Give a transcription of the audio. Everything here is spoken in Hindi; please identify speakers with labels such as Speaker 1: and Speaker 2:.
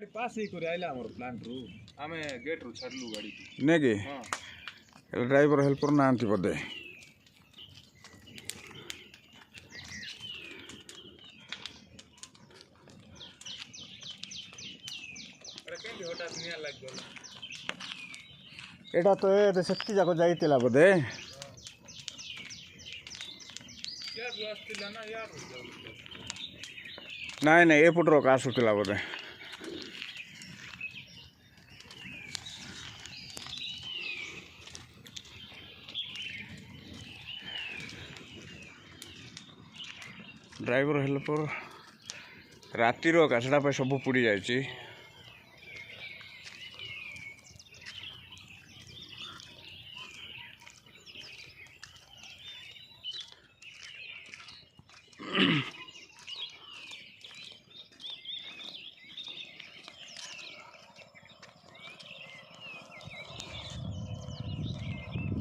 Speaker 1: गाड़ी पास ही करे आइला हमर प्लांट रु आमे गेट रु छडलु गाड़ी
Speaker 2: नेगे
Speaker 1: हां
Speaker 2: ड्राइवर हेल्पर ना आंटी बदे
Speaker 1: अरे केंदी हटात निया लाग गला
Speaker 2: एटा तो ए सेक्टी जाको जाइतिला बदे
Speaker 1: क्या आसतिला ना यार
Speaker 2: नाई नाई एपटरो का आसुतिला बदे ड्राइवर हेल्पर रातिर का सब पुड़ी जाइए।